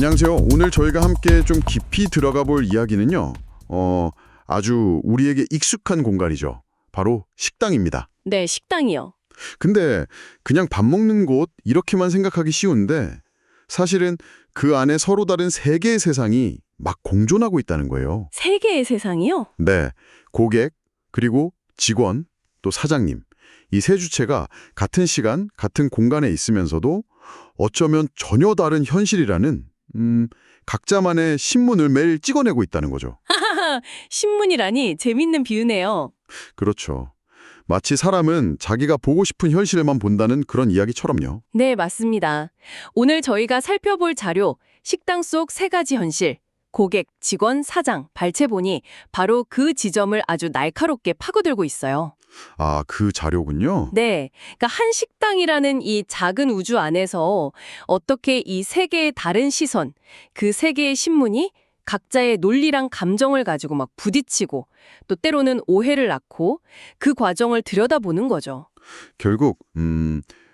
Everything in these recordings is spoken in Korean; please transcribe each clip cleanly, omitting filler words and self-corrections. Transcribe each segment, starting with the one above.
안녕하세요. 오늘 저희가 함께 좀 깊이 들어가 볼 이야기는요. 아주 우리에게 익숙한 공간이죠. 바로 식당입니다. 네, 식당이요. 근데 그냥 밥 먹는 곳 이렇게만 생각하기 쉬운데 사실은 그 안에 서로 다른 세 개의 세상이 막 공존하고 있다는 거예요. 세 개의 세상이요? 네, 고객, 그리고 직원, 또 사장님. 이 세 주체가 같은 시간, 같은 공간에 있으면서도 어쩌면 전혀 다른 현실이라는 각자만의 신문을 매일 찍어내고 있다는 거죠. 신문이라니 재밌는 비유네요. 그렇죠. 마치 사람은 자기가 보고 싶은 현실만 본다는 그런 이야기처럼요. 네, 맞습니다. 오늘 저희가 살펴볼 자료, 식당 속 세 가지 현실, 고객, 직원, 사장, 발췌본이 바로 그 지점을 아주 날카롭게 파고들고 있어요. 아, 그 자료군요. 네, 그러니까 한 식당이라는 이 작은 우주 안에서 어떻게 이 세 개의 다른 시선, 그 세 개의 신문이 각자의 논리랑 감정을 가지고 막 부딪히고 또 때로는 오해를 낳고 그 과정을 들여다보는 거죠. 결국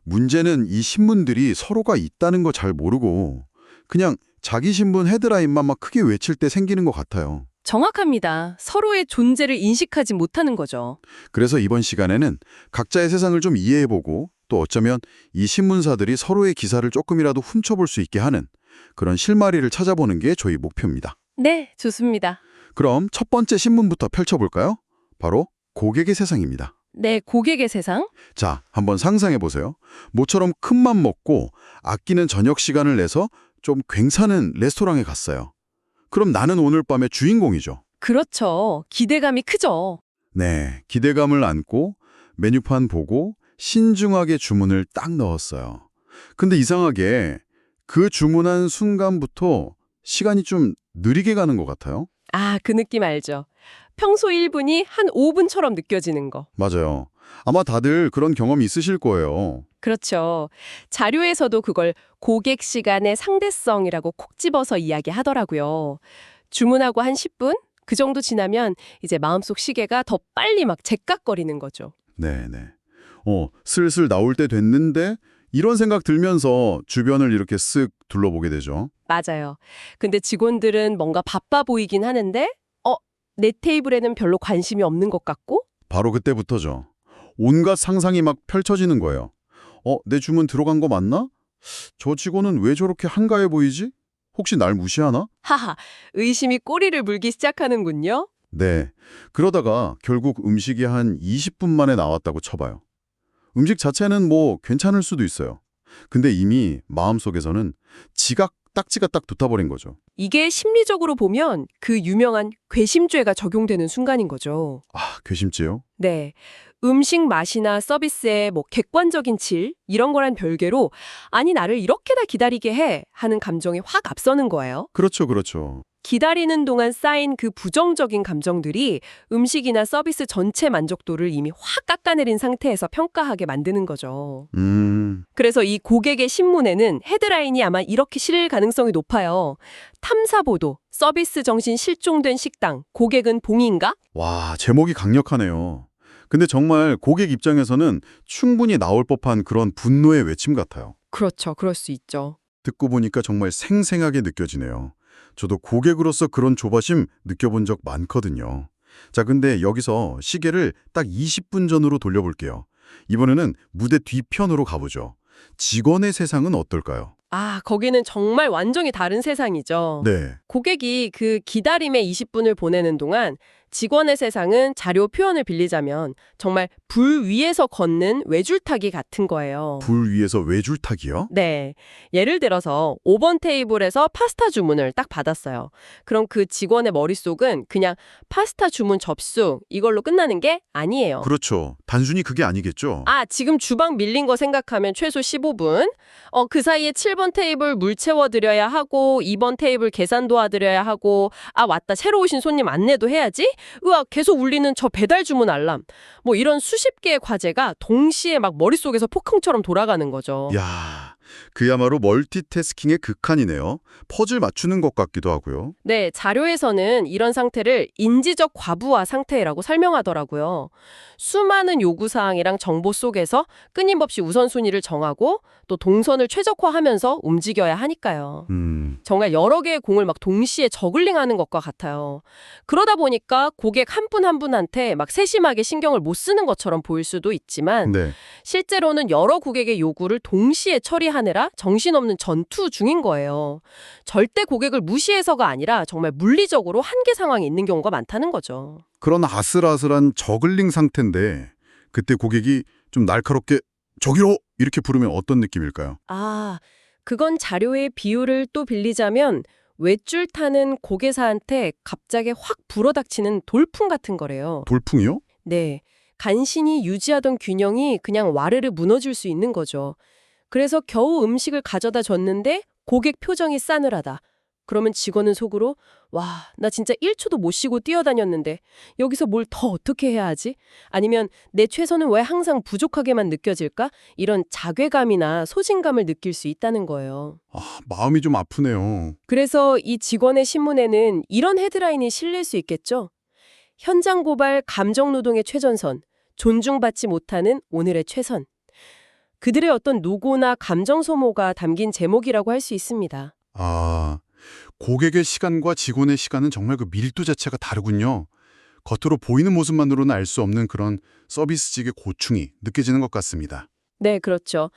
문제는 이 신문들이 서로가 있다는 거 잘 모르고 그냥 자기 신문 헤드라인만 막 크게 외칠 때 생기는 것 같아요. 정확합니다. 서로의 존재를 인식하지 못하는 거죠. 그래서 이번 시간에는 각자의 세상을 좀 이해해보고 또 어쩌면 이 신문사들이 서로의 기사를 조금이라도 훔쳐볼 수 있게 하는 그런 실마리를 찾아보는 게 저희 목표입니다. 네, 좋습니다. 그럼 첫 번째 신문부터 펼쳐볼까요? 바로 고객의 세상입니다. 네, 고객의 세상. 자, 한번 상상해보세요. 모처럼 큰맘 먹고 아끼는 저녁 시간을 내서 좀 괜찮은 레스토랑에 갔어요. 그럼 나는 오늘 밤의 주인공이죠. 그렇죠. 기대감이 크죠. 네, 기대감을 안고 메뉴판 보고 신중하게 주문을 딱 넣었어요. 근데 이상하게 그 주문한 순간부터 시간이 좀 느리게 가는 것 같아요. 아, 그 느낌 알죠? 평소 1분이 한 5분처럼 느껴지는 거. 맞아요. 아마 다들 그런 경험이 있으실 거예요. 그렇죠. 자료에서도 그걸 고객 시간의 상대성이라고 콕 집어서 이야기하더라고요. 주문하고 한 10분? 그 정도 지나면 이제 마음속 시계가 더 빨리 막 제깍거리는 거죠. 네네. 슬슬 나올 때 됐는데 이런 생각 들면서 주변을 이렇게 쓱 둘러보게 되죠. 맞아요. 근데 직원들은 뭔가 바빠 보이긴 하는데, 내 테이블에는 별로 관심이 없는 것 같고? 바로 그때부터죠. 온갖 상상이 막 펼쳐지는 거예요. 내 주문 들어간 거 맞나? 저 직원은 왜 저렇게 한가해 보이지? 혹시 날 무시하나? 하하, 의심이 꼬리를 물기 시작하는군요. 네. 그러다가 결국 음식이 한 20분 만에 나왔다고 쳐봐요. 음식 자체는 뭐 괜찮을 수도 있어요. 근데 이미 마음속에서는 지각 딱지가 딱 붙어버린 거죠. 이게 심리적으로 보면 그 유명한 괘씸죄가 적용되는 순간인 거죠. 아, 괘씸죄요? 네. 음식 맛이나 서비스의 객관적인 질, 이런 거란 별개로 아니 나를 이렇게 다 기다리게 해 하는 감정이 확 앞서는 거예요. 그렇죠, 그렇죠. 기다리는 동안 쌓인 그 부정적인 감정들이 음식이나 서비스 전체 만족도를 이미 확 깎아내린 상태에서 평가하게 만드는 거죠. 그래서 이 고객의 신문에는 헤드라인이 아마 이렇게 실릴 가능성이 높아요. 탐사보도, 서비스 정신 실종된 식당, 고객은 봉인가? 와, 제목이 강력하네요. 근데 정말 고객 입장에서는 충분히 나올 법한 그런 분노의 외침 같아요. 그렇죠. 그럴 수 있죠. 듣고 보니까 정말 생생하게 느껴지네요. 저도 고객으로서 그런 조바심 느껴본 적 많거든요. 자, 근데 여기서 시계를 딱 20분 전으로 돌려볼게요. 이번에는 무대 뒤편으로 가보죠. 직원의 세상은 어떨까요? 아, 거기는 정말 완전히 다른 세상이죠. 네, 고객이 그 기다림의 20분을 보내는 동안 직원의 세상은 자료 표현을 빌리자면 정말 불 위에서 걷는 외줄타기 같은 거예요. 불 위에서 외줄타기요? 네. 예를 들어서 5번 테이블에서 파스타 주문을 딱 받았어요. 그럼 그 직원의 머릿속은 그냥 파스타 주문 접수 이걸로 끝나는 게 아니에요. 그렇죠. 단순히 그게 아니겠죠. 아, 지금 주방 밀린 거 생각하면 최소 15분. 그 사이에 7번 테이블 물 채워드려야 하고 2번 테이블 계산 도와드려야 하고 아, 맞다. 새로 오신 손님 안내도 해야지. 으악, 계속 울리는 저 배달 주문 알람. 뭐 이런 수십 개의 과제가 동시에 막 머릿속에서 폭풍처럼 돌아가는 거죠. 야, 그야말로 멀티태스킹의 극한이네요. 퍼즐 맞추는 것 같기도 하고요. 네, 자료에서는 이런 상태를 인지적 과부하 상태라고 설명하더라고요. 수많은 요구사항이랑 정보 속에서 끊임없이 우선순위를 정하고 또 동선을 최적화하면서 움직여야 하니까요. 정말 여러 개의 공을 막 동시에 저글링하는 것과 같아요. 그러다 보니까 고객 한 분 한 분한테 막 세심하게 신경을 못 쓰는 것처럼 보일 수도 있지만 네. 실제로는 여러 고객의 요구를 동시에 처리하느라 정신없는 전투 중인 거예요. 절대 고객을 무시해서가 아니라 정말 물리적으로 한계 상황에 있는 경우가 많다는 거죠. 그런 아슬아슬한 저글링 상태인데 그때 고객이 좀 날카롭게 저기로 이렇게 부르면 어떤 느낌일까요? 아, 그건 자료의 비유를 또 빌리자면 외줄 타는 고개사한테 갑자기 확 불어닥치는 돌풍 같은 거래요. 돌풍이요? 네, 간신히 유지하던 균형이 그냥 와르르 무너질 수 있는 거죠. 그래서 겨우 음식을 가져다 줬는데 고객 표정이 싸늘하다. 그러면 직원은 속으로 와, 나 진짜 1초도 못 쉬고 뛰어다녔는데 여기서 뭘 더 어떻게 해야 하지? 아니면 내 최선은 왜 항상 부족하게만 느껴질까? 이런 자괴감이나 소진감을 느낄 수 있다는 거예요. 아, 마음이 좀 아프네요. 그래서 이 직원의 신문에는 이런 헤드라인이 실릴 수 있겠죠? 현장 고발 감정노동의 최전선, 존중받지 못하는 오늘의 최선. 그들의 어떤 노고나 감정 소모가 담긴 제목이라고 할 수 있습니다. 아, 고객의 시간과 직원의 시간은 정말 그 밀도 자체가 다르군요. 겉으로 보이는 모습만으로는 알 수 없는 그런 서비스직의 고충이 느껴지는 것 같습니다. 네, 그렇죠.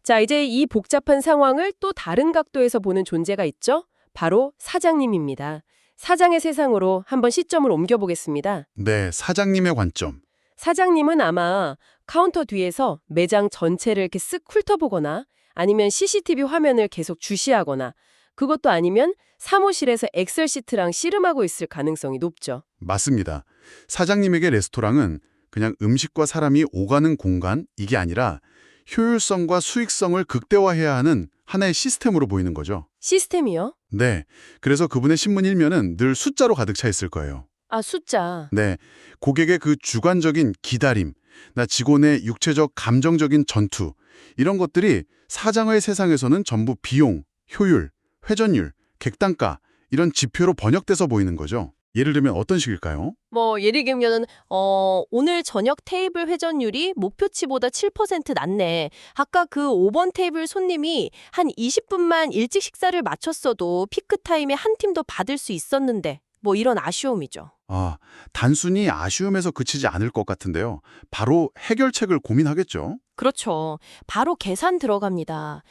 자, 이제 이 복잡한 상황을 또 다른 각도에서 보는 존재가 있죠? 바로 사장님입니다. 사장의 세상으로 한번 시점을 옮겨보겠습니다. 네, 사장님의 관점. 사장님은 아마 카운터 뒤에서 매장 전체를 이렇게 쓱 훑어보거나 아니면 CCTV 화면을 계속 주시하거나 그것도 아니면 사무실에서 엑셀 시트랑 씨름하고 있을 가능성이 높죠. 맞습니다. 사장님에게 레스토랑은 그냥 음식과 사람이 오가는 공간, 이게 아니라 효율성과 수익성을 극대화해야 하는 하나의 시스템으로 보이는 거죠. 시스템이요? 네, 그래서 그분의 신문 일면은 늘 숫자로 가득 차 있을 거예요. 아, 숫자. 네, 고객의 그 주관적인 기다림, 나 직원의 육체적 감정적인 전투, 이런 것들이 사장의 세상에서는 전부 비용, 효율, 회전율, 객단가 이런 지표로 번역돼서 보이는 거죠. 예를 들면 어떤 식일까요? 예를 들면은 오늘 저녁 테이블 회전율이 목표치보다 7% 낮네. 아까 그 5번 테이블 손님이 한 20분만 일찍 식사를 마쳤어도 피크 타임에 한 팀 더 받을 수 있었는데. 이런 아쉬움이죠. 아, 단순히 아쉬움에서 그치지 않을 것 같은데요. 바로 해결책을 고민하겠죠. 그렇죠. 바로 계산 들어갑니다.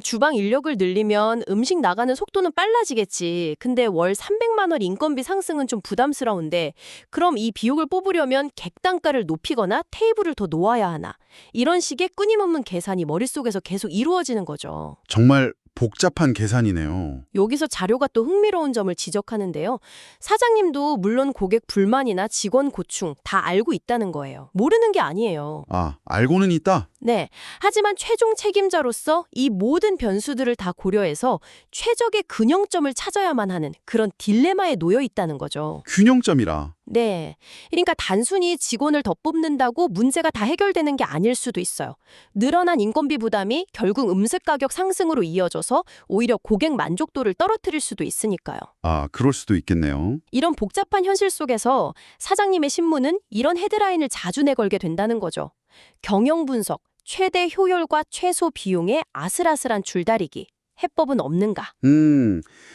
주방 인력을 늘리면 음식 나가는 속도는 빨라지겠지. 근데 월 300만 원 인건비 상승은 좀 부담스러운데 그럼 이 비용을 뽑으려면 객단가를 높이거나 테이블을 더 놓아야 하나. 이런 식의 끊임없는 계산이 머릿속에서 계속 이루어지는 거죠. 정말 복잡한 계산이네요. 여기서 자료가 또 흥미로운 점을 지적하는데요. 사장님도 물론 고객 불만이나 직원 고충 다 알고 있다는 거예요. 모르는 게 아니에요. 아, 알고는 있다? 네. 하지만 최종 책임자로서 이 모든 변수들을 다 고려해서 최적의 균형점을 찾아야만 하는 그런 딜레마에 놓여 있다는 거죠. 균형점이라. 네. 그러니까 단순히 직원을 더 뽑는다고 문제가 다 해결되는 게 아닐 수도 있어요. 늘어난 인건비 부담이 결국 음식 가격 상승으로 이어져서 오히려 고객 만족도를 떨어뜨릴 수도 있으니까요. 아, 그럴 수도 있겠네요. 이런 복잡한 현실 속에서 사장님의 신문은 이런 헤드라인을 자주 내걸게 된다는 거죠. 경영 분석, 최대 효율과 최소 비용의 아슬아슬한 줄다리기. 해법은 없는가?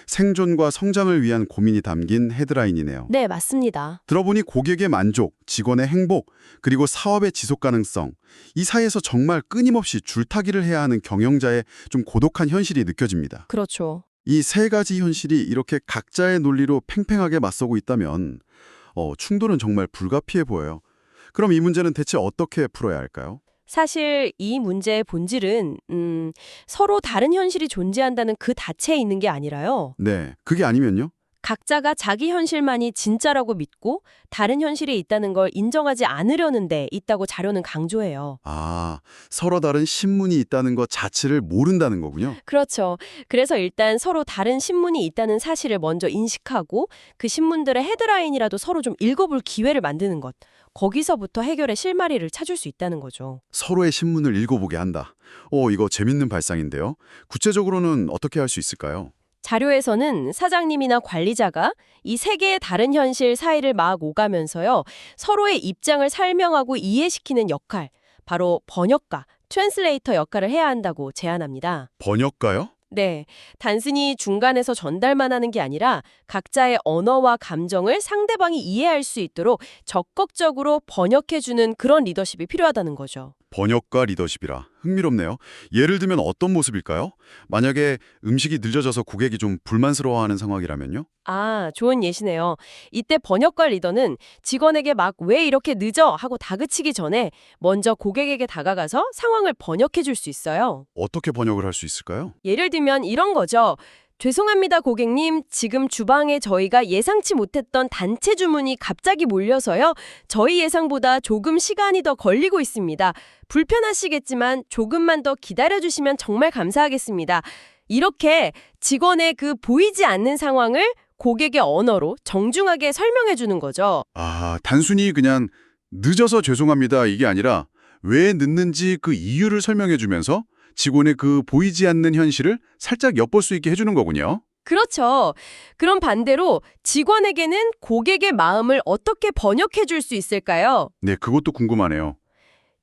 생존과 성장을 위한 고민이 담긴 헤드라인이네요. 네, 맞습니다. 들어보니 고객의 만족, 직원의 행복, 그리고 사업의 지속 가능성, 이 사이에서 정말 끊임없이 줄타기를 해야 하는 경영자의 좀 고독한 현실이 느껴집니다. 그렇죠. 이 세 가지 현실이 이렇게 각자의 논리로 팽팽하게 맞서고 있다면 충돌은 정말 불가피해 보여요. 그럼 이 문제는 대체 어떻게 풀어야 할까요? 사실 이 문제의 본질은 서로 다른 현실이 존재한다는 그 자체에 있는 게 아니라요. 네, 그게 아니면요? 각자가 자기 현실만이 진짜라고 믿고 다른 현실이 있다는 걸 인정하지 않으려는 데 있다고 자료는 강조해요. 아, 서로 다른 신문이 있다는 것 자체를 모른다는 거군요. 그렇죠. 그래서 일단 서로 다른 신문이 있다는 사실을 먼저 인식하고 그 신문들의 헤드라인이라도 서로 좀 읽어볼 기회를 만드는 것. 거기서부터 해결의 실마리를 찾을 수 있다는 거죠. 서로의 신문을 읽어보게 한다. 이거 재밌는 발상인데요. 구체적으로는 어떻게 할 수 있을까요? 자료에서는 사장님이나 관리자가 이 세 개의 다른 현실 사이를 막 오가면서요. 서로의 입장을 설명하고 이해시키는 역할, 바로 번역가, 트랜슬레이터 역할을 해야 한다고 제안합니다. 번역가요? 네, 단순히 중간에서 전달만 하는 게 아니라 각자의 언어와 감정을 상대방이 이해할 수 있도록 적극적으로 번역해주는 그런 리더십이 필요하다는 거죠. 번역과 리더십이라 흥미롭네요. 예를 들면 어떤 모습일까요? 만약에 음식이 늦어져서 고객이 좀 불만스러워하는 상황이라면요? 아, 좋은 예시네요. 이때 번역과 리더는 직원에게 막 왜 이렇게 늦어? 하고 다그치기 전에 먼저 고객에게 다가가서 상황을 번역해 줄 수 있어요. 어떻게 번역을 할 수 있을까요? 예를 들면 이런 거죠. 죄송합니다, 고객님. 지금 주방에 저희가 예상치 못했던 단체 주문이 갑자기 몰려서요. 저희 예상보다 조금 시간이 더 걸리고 있습니다. 불편하시겠지만 조금만 더 기다려주시면 정말 감사하겠습니다. 이렇게 직원의 그 보이지 않는 상황을 고객의 언어로 정중하게 설명해 주는 거죠. 아, 단순히 그냥 늦어서 죄송합니다 이게 아니라 왜 늦는지 그 이유를 설명해 주면서 직원의 그 보이지 않는 현실을 살짝 엿볼 수 있게 해주는 거군요. 그렇죠. 그럼 반대로 직원에게는 고객의 마음을 어떻게 번역해 줄 수 있을까요? 네, 그것도 궁금하네요.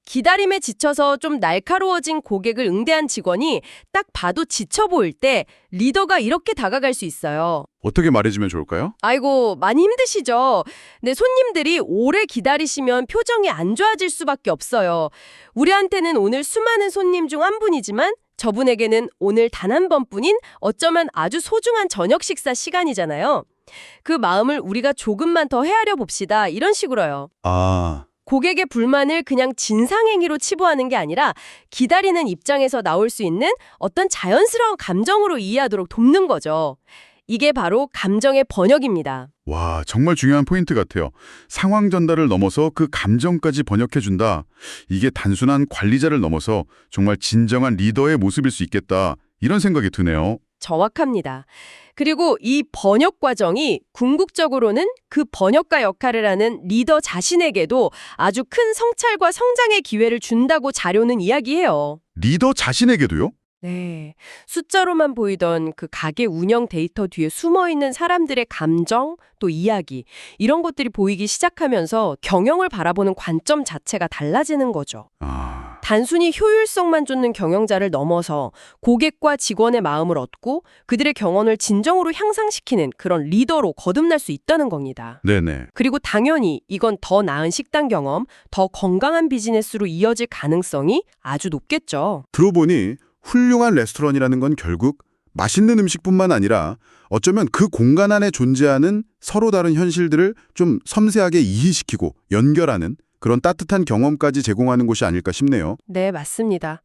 기다림에 지쳐서 좀 날카로워진 고객을 응대한 직원이 딱 봐도 지쳐 보일 때 리더가 이렇게 다가갈 수 있어요. 어떻게 말해주면 좋을까요? 아이고, 많이 힘드시죠? 네, 손님들이 오래 기다리시면 표정이 안 좋아질 수밖에 없어요. 우리한테는 오늘 수많은 손님 중 한 분이지만 저분에게는 오늘 단 한 번뿐인 어쩌면 아주 소중한 저녁 식사 시간이잖아요. 그 마음을 우리가 조금만 더 헤아려 봅시다. 이런 식으로요. 아, 고객의 불만을 그냥 진상행위로 치부하는 게 아니라 기다리는 입장에서 나올 수 있는 어떤 자연스러운 감정으로 이해하도록 돕는 거죠. 이게 바로 감정의 번역입니다. 와, 정말 중요한 포인트 같아요. 상황 전달을 넘어서 그 감정까지 번역해준다. 이게 단순한 관리자를 넘어서 정말 진정한 리더의 모습일 수 있겠다. 이런 생각이 드네요. 정확합니다. 그리고 이 번역 과정이 궁극적으로는 그 번역가 역할을 하는 리더 자신에게도 아주 큰 성찰과 성장의 기회를 준다고 자료는 이야기해요. 리더 자신에게도요? 네. 숫자로만 보이던 그 가게 운영 데이터 뒤에 숨어있는 사람들의 감정, 또 이야기, 이런 것들이 보이기 시작하면서 경영을 바라보는 관점 자체가 달라지는 거죠. 아, 단순히 효율성만 쫓는 경영자를 넘어서 고객과 직원의 마음을 얻고 그들의 경험을 진정으로 향상시키는 그런 리더로 거듭날 수 있다는 겁니다. 네네. 그리고 당연히 이건 더 나은 식당 경험, 더 건강한 비즈니스로 이어질 가능성이 아주 높겠죠. 들어보니 훌륭한 레스토랑이라는 건 결국 맛있는 음식뿐만 아니라 어쩌면 그 공간 안에 존재하는 서로 다른 현실들을 좀 섬세하게 이해시키고 연결하는 그런 따뜻한 경험까지 제공하는 곳이 아닐까 싶네요. 네, 맞습니다.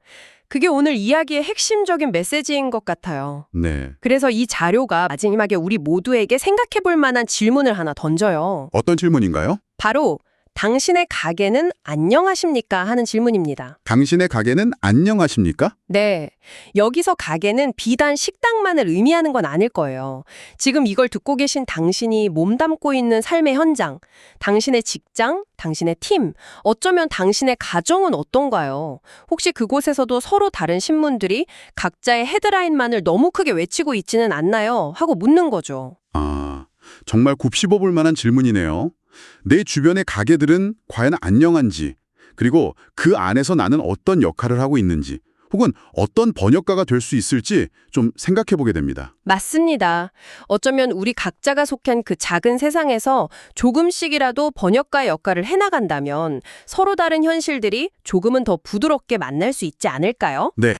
그게 오늘 이야기의 핵심적인 메시지인 것 같아요. 네. 그래서 이 자료가 마지막에 우리 모두에게 생각해 볼 만한 질문을 하나 던져요. 어떤 질문인가요? 바로 당신의 가게는 안녕하십니까? 하는 질문입니다. 당신의 가게는 안녕하십니까? 네. 여기서 가게는 비단 식당만을 의미하는 건 아닐 거예요. 지금 이걸 듣고 계신 당신이 몸담고 있는 삶의 현장, 당신의 직장, 당신의 팀, 어쩌면 당신의 가정은 어떤가요? 혹시 그곳에서도 서로 다른 신문들이 각자의 헤드라인만을 너무 크게 외치고 있지는 않나요? 하고 묻는 거죠. 아, 정말 곱씹어 볼 만한 질문이네요. 내 주변의 가게들은 과연 안녕한지, 그리고 그 안에서 나는 어떤 역할을 하고 있는지, 혹은 어떤 번역가가 될 수 있을지 좀 생각해 보게 됩니다. 맞습니다. 어쩌면 우리 각자가 속한 그 작은 세상에서 조금씩이라도 번역가의 역할을 해나간다면 서로 다른 현실들이 조금은 더 부드럽게 만날 수 있지 않을까요? 네.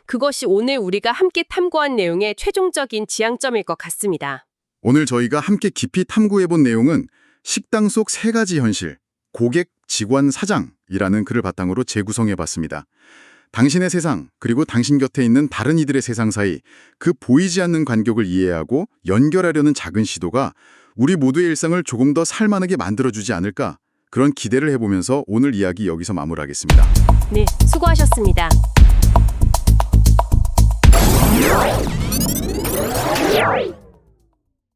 그것이 오늘 우리가 함께 탐구한 내용의 최종적인 지향점일 것 같습니다. 오늘 저희가 함께 깊이 탐구해 본 내용은 식당 속 세 가지 현실, 고객, 직원, 사장이라는 글을 바탕으로 재구성해 봤습니다. 당신의 세상, 그리고 당신 곁에 있는 다른 이들의 세상 사이 그 보이지 않는 간격을 이해하고 연결하려는 작은 시도가 우리 모두의 일상을 조금 더 살만하게 만들어주지 않을까, 그런 기대를 해보면서 오늘 이야기 여기서 마무리하겠습니다. 네, 수고하셨습니다.